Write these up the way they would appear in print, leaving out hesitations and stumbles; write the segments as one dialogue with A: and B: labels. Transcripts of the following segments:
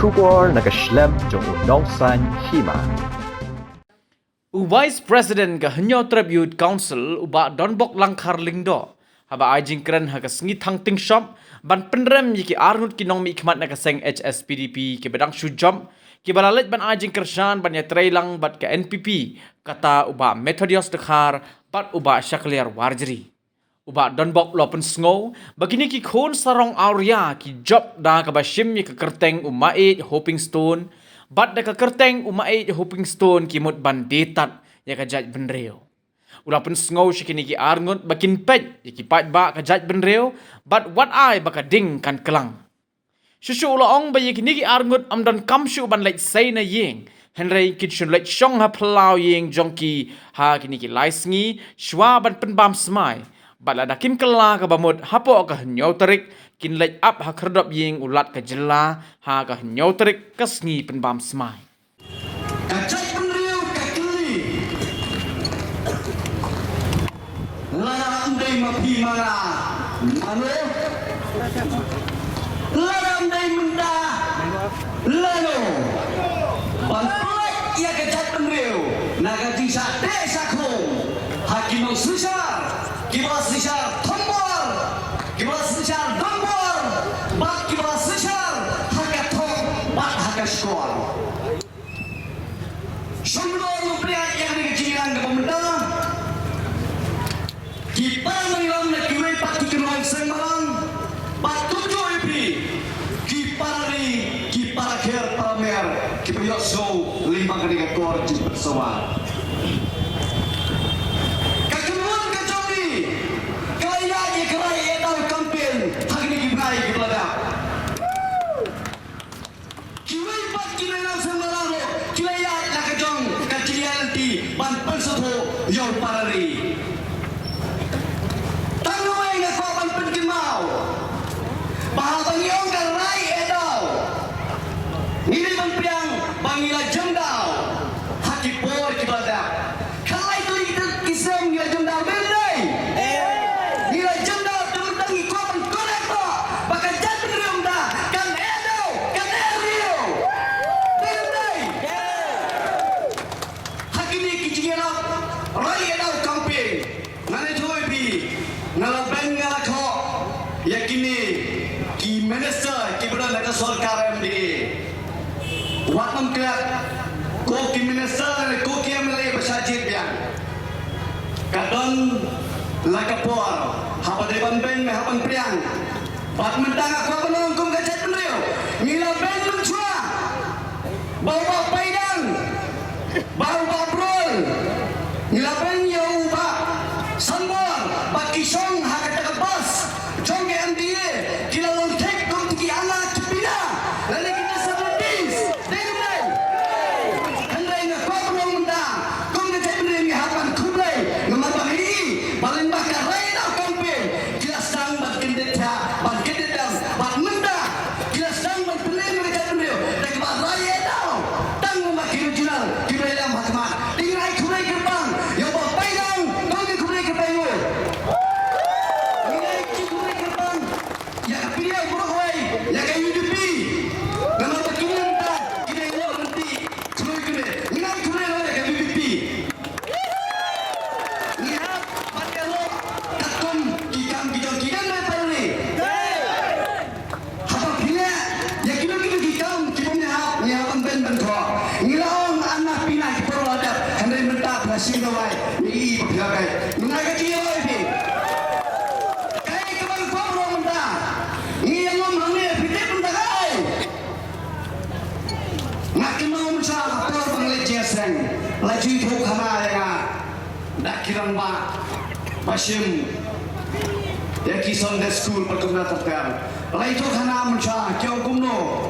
A: Shubor nakaslem jong unongsan hima.
B: Vice President ka Hanyo Tribute Council uba Donbok Langkar Lingdo haba ajing keren haga sengi thang ting shop ban penrem yiki arnut kinong mi ikmat na kaseng HSPDP ke bedang shujom ki balalet ban ajing kershan ban ya trailang bat ke NPP kata uba Methodios Dekhar bat uba Shakliar Warjri uba Donbok lopen sngo bagini ki khon sarong auria ki job da ka bashim yi ka kerteng umae hoping stone bat da ka kerteng umae hoping stone ki mut ban detat ya ka jaj benreo ulapen sngo shikini ki arngut bakin pet ki pat ba ka jaj benreo bat wat ai baka ding kan kelang shushu ulaong ba yiki ki arngut amdan kamshu ban lek say na yeng Henry kitchen lek shong ha plau yeng jongki ha kini ki laisngi shwa ban penbam smai bat la dakin kela ka bamut hapo ka nyotarik kin lek up ha kerdop yeng ulat ka jela ha ka nyotarik kasngi penbam smai
C: Kacai penriu kakili Lara andai mapi mara Mano Lara andai menda Lano Bantuak ia kacai penriu Naga jisa desa kong Hakimau susar Kibas susar tombor Kibas susar dombor Bak kibas susar Hakatong Bak hakaskor Semua rupiah yang dikecilan ke pemerintah kita mengilang nak kiwai patu kenuan semalam patu joipi kita kher pamer kita yosau lima kali kor jis bersama kekenuan kecori kaya je kerai edal kampen hari ini kibai kepada kiwai pat kiwai semalam kiwai nak kejong kecilian di ban persoto yang parari Bahagian yang kerai edau, ini mempiang bangilah jendau, hati por kibadah. Kalau itu kita kisah nilai jendau berdai, nilai jendau tentang ikutan konektor, bahkan jatuh riung dah, kan edau, kan eriu, berdai. Hak ini kicingnya rai edau kamping, nane joy bi, nala bengal kok, yakini. Ki minister ki benar nak sarkar MDA watam kelak ko ki minister ko ki MLA bersajid biang kadon lakapor haba deban ben me haban priang bat mentang aku penong kum gajat penrio ngila ben mencua bawa paidang bawa brol ngila ben yau ba sambor baki song hakata bas jong MDA kila laju itu kama ya dak kirang ba pasim ya ki Sunday school perkumna tapkar lai itu kana muncha kyong kumno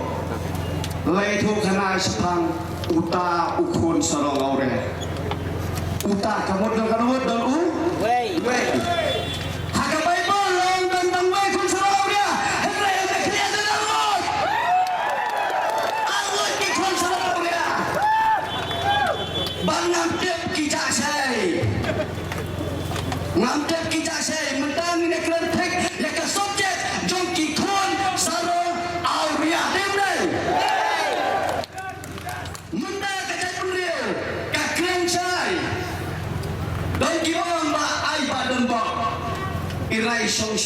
C: lai itu kana sepang uta ukun sarong aure uta kamu don u wei haga bible long dan wei kun sarong aure henry henry kriya dan Allah ki kun sarong aure Bangam tep kita say, ngam tep kita say, mentang ini kelentek, ya ke subjek, jongki kon sarong auria, demre.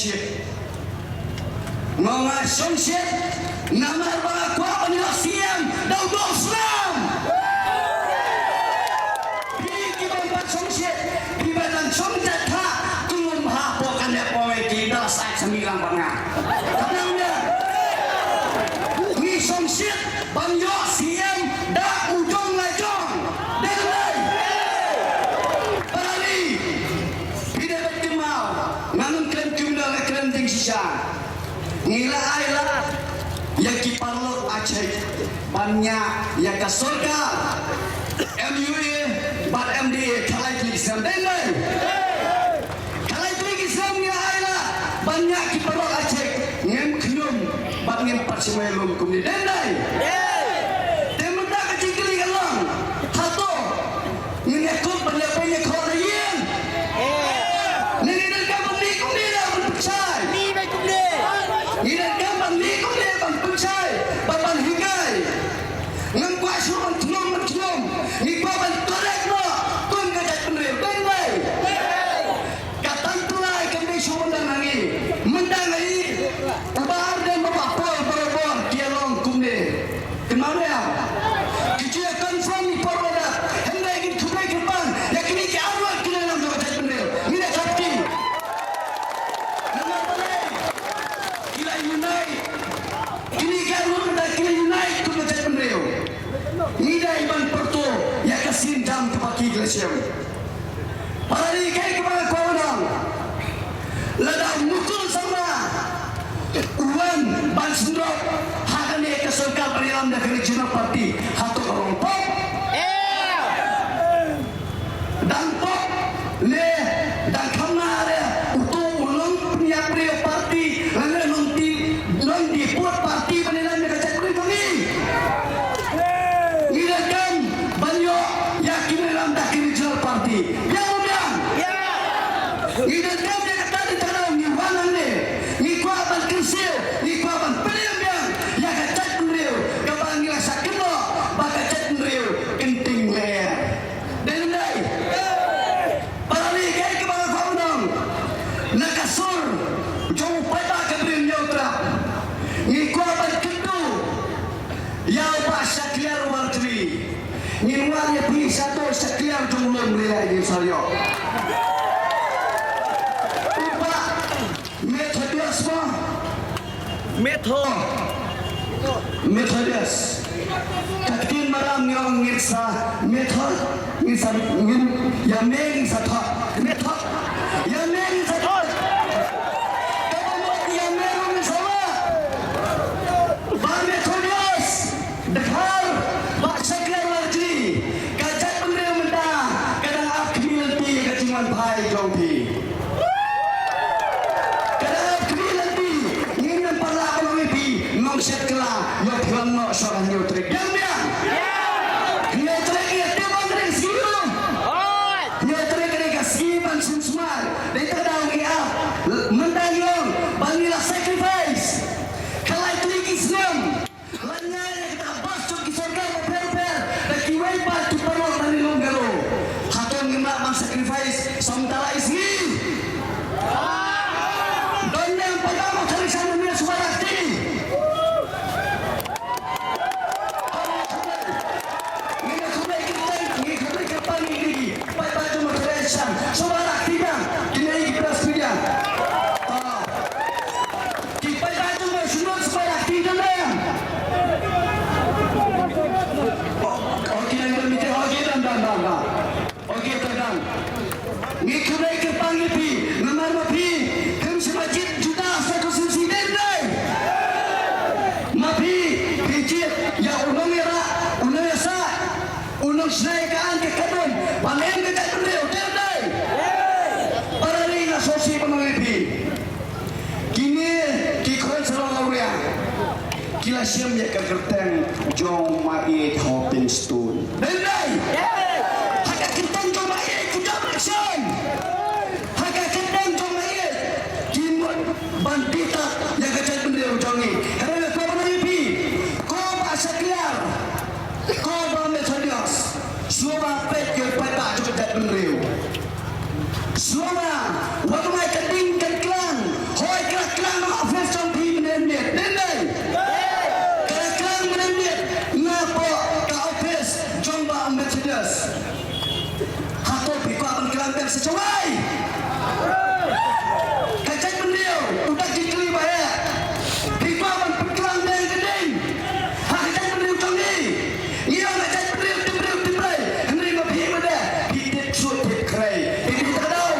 C: shit. Mga song shit. Nama mga kwa penilasian daw daw Islam. Pigi bang song shit. Piba dan song jatha tulum hapo kan ya poe kita sak semilang banga. Kenapa? Ni song shit bang yo siam da ujung ngajong. Dengai. Parali. Pida betimau. Nanun klaim kriminal klaim ting sisa. Ngila ailah yang kiparlo Aceh banyak yang ke surga MUA bat MDA kalai tulis Islam dengar kalai tulis Islam ya ailah banyak kiparlo Aceh ngem kenum bat ngem parsimelum kumni dengar temenda kecil kali kalong hato ngekut berlebihan korean nini dan kamu kumni dah berpercaya ini gambar ni kau ni bang pencai, bang higai, ngangkuat suruh mencelom, ni kau bang torek lo, tuan kajat penerima, bengai, katan tulai kami suruh mendangi, ubar dan berapol berapol dia long kumne, kemana ya? Kecil confirm ni porada, hendak ingin kubai kepan, yang kini kiamat kena dalam kajat penerima, ni dah sakti. Kini kalau kita unite tu macam penreo. Nida iban pertu ya kasin jam kepaki glasiam. Hari kai kepada kawan. Lada mukul sama. Uwan ban sendok hakan dia keserkal periam dah kerja parti hatu kelompok. Dan pok le dan kamare utu ulung punya periam parti lalu non dibuat parti penilaian dekat cakap kami. Ngirakan banyak yakin dalam dakir jual parti. Yang biang. Ngirakan dia kata di tanah ni wanan ni. Ni kuaban kersil, ni kuaban penilaian biang. Ya kacak penriu, kapan ngira sakit lo, bakacak penriu kenting leher. Dan dai. Parali kai ke bawah kau dong. Nakasur, jauh pada kebrin neutra. Ngikwa berkendu ya pak syakliar wartri ngirwan ya pi satu syakliar jumlah mulai di salyo upa metodias mo metodias kakin maram ngong ngirsa metod ngirsa ya meng sa thot metod ya meng sa thot Dekhar baksa keluarga kajat penreo mentah kadang akhir nanti kecingan bahai jompi kadang akhir nanti ingin pala pengipi nongset kela yo tuan no seorang nyutrik yang biang nyutrik ya tebang dari siu nyutrik dari kasih bansun semar dari kadang ia mentang yong bangilah sacrifice kalau itu Islam lanyai kita basuk di surga berper dan kiwai batu perut dari longgalo hatong ngemak bang sacrifice samtala isni dan yang pertama cari sana dia subarakti ini kubai kita ini pai baju motivation subarakti bang kini kita sepian kita baju semua subarakti dan Okey terang. Ngikutai ke pangipi, nomor mapi, kem semajit juta satu sisi dendai. Mapi, pijit, ya unong era, unong esa, unong senaikan ke kadun, panen ke kadun dendai. Para ni nasosi pangipi. Kini kikon serong lauria. Kila siam ya kerteng jong mai hopping stone. Dendai. Haka kerteng jong mai kuda bersen. Haka kerteng jong mai kimon bandita yang kecil bendera jongi. Kerana kau mengipi, kau bahasa kelar, kau bermetodias. Semua pet ke pada juga bendera. Semua waktu mai keting keklang, hoi Tegas. Hato pikwa pengkelantan secawai. Kacang beliau udah dikeli bayar. Pikwa pengkelantan gedeng. Kacang beliau tongi. Ia kacang beliau timbrai. Henry mapi mana? Hidup suat krai. Ini tak tahu.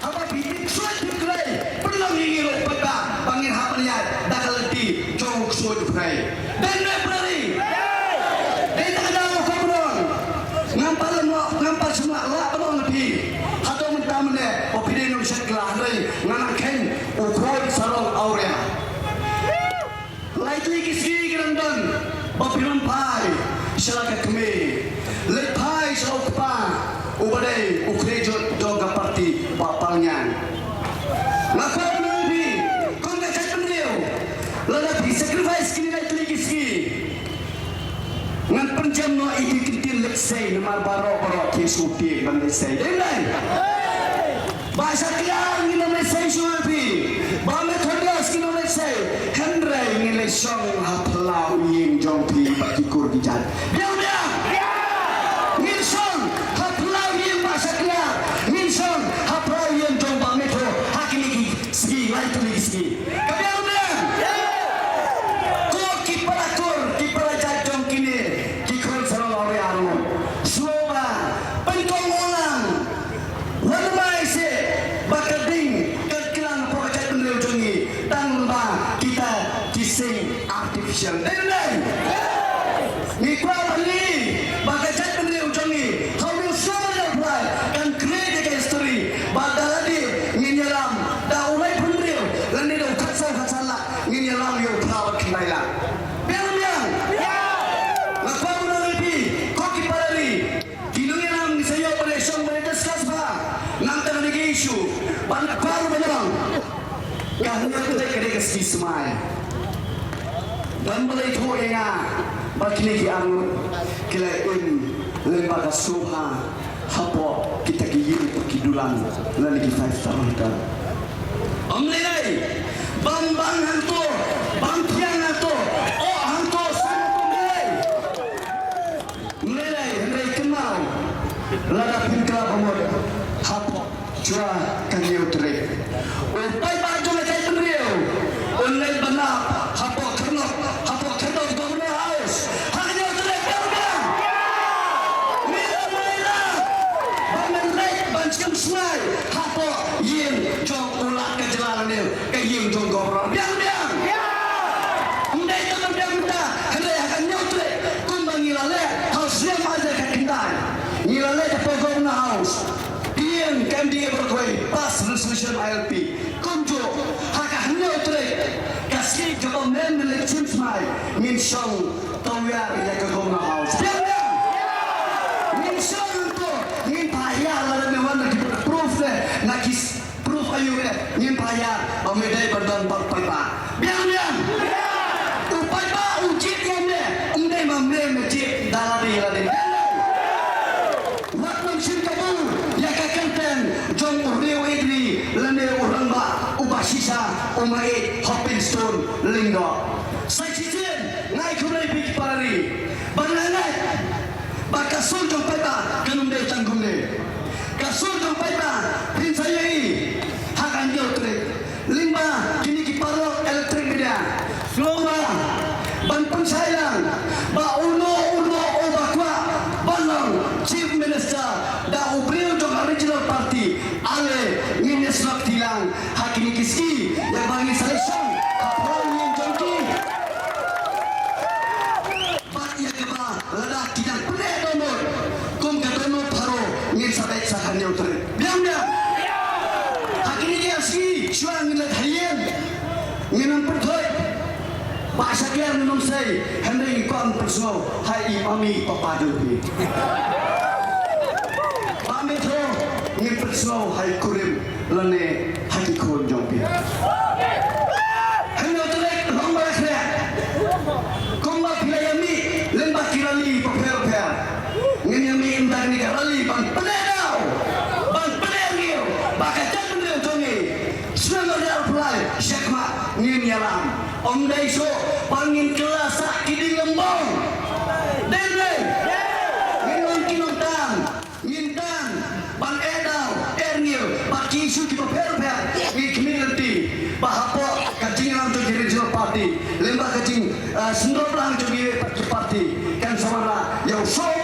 C: Apa hidup suat krai? Perlu ingin pada bangin hapanya dah letih jauh suat krai. Dan berani. Dia tak tahu kamu. Ngampar semua lah penuh lebih. Atau mentah mana? Opini Indonesia kelah dari nganakan ukuran sarung aurea. Lagi kisi kerandang, bapiran pai, selaka kami, lepai sarung kepa, ubadai ukrejot doga parti bapalnya. Ngapa penuh lebih? Kau nak cakap beliau? Lelaki sacrifice kini lagi kisi. Ngan penjam no iki kintin leksai namar baro ke suti ban leksai denai bahasa tiang ni leksai suapi bame thodas ki leksai handrai ni lesong haplau yin jongpi bagi kur dijat dia ngin song haplau yin bahasa tiang ngin song haplau yin jong bame tho hakini ski lai tu ski kabiang dia ko ki parakur ki parajat jong kini artificial. Ni kwa bali bagajat beliau jangi. How you show apply can create a history. Badaladi ni nyalam dah ulai beliau. Lani dah kasala ni nyalam yo power kinaila. Biang. Ngapa mana lebih? Koki parali. Kini nyalam ni saya boleh show boleh discuss ba. Nanti lagi isu. Banyak baru banyak. Kahnya kita kena kasih semai. Dan mulai tu yang bagi yang kelain lembaga suha hapo kita gigi kidulan lagi 5 tahun dah. Omlai bang hantu bang tiang hantu oh hantu mulai hendak kenal lada pintar umur hapo jua kanyau terik. Upai baju macam penriu online benar hapo Semai, hapo yin jong ulat kejalan ni, ke yin jong gobron. Biang. Undai tak biang kita, hendak akan nyutre. Kumbang ngilale, house dia maja kekindai. Ngilale dapat gobron house. Yin KMDA berkoi, pas resolution ILP. Kunjo, akan nyutre. Kasih jawab men lecim semai, min song tawar ya ke gobron house. Biang. Min song tu, min payah lah memang nakis proof ayu ngin payah amedai badan pak biang upai ba ucit ngene umdai mamre mecit dalari ladin waktu sin kabul ya kakenten jong uriu idri lane urang ba ubasisa umai hopping stone linggo sai citin ngai kunai big parari bananai bakasul jong peta kanumdai tanggumne kasur sampai tak pinsayai hakan dia utrik lima kini kiparok elektrik dia selama ban pensayang ba uno obakwa balong chief minister da ubriu jong original party ale ngine slok tilang hakini kiski yang bangi selection apol yang jongki bat ya keba lada tidak pernah domor kum katono paro ngin sabai sakannya utrik biang hakini dia si syuang ngin latayen ngin perthoi bahasa kian minum say henry kon persno hai imami papadubi pametro ngin persno hai kurim lane haki kon jompi henry utrik lomba kre komba pilayami lemba kirali paper ngin yami indak ni karali bang penedau bang penedau bakatan beliau tongi semua dia apply syakma ngin yalam om daiso pangin kelas kiding lembong denle parti, lembah kecing sendok lang juga parti, kan sama yang so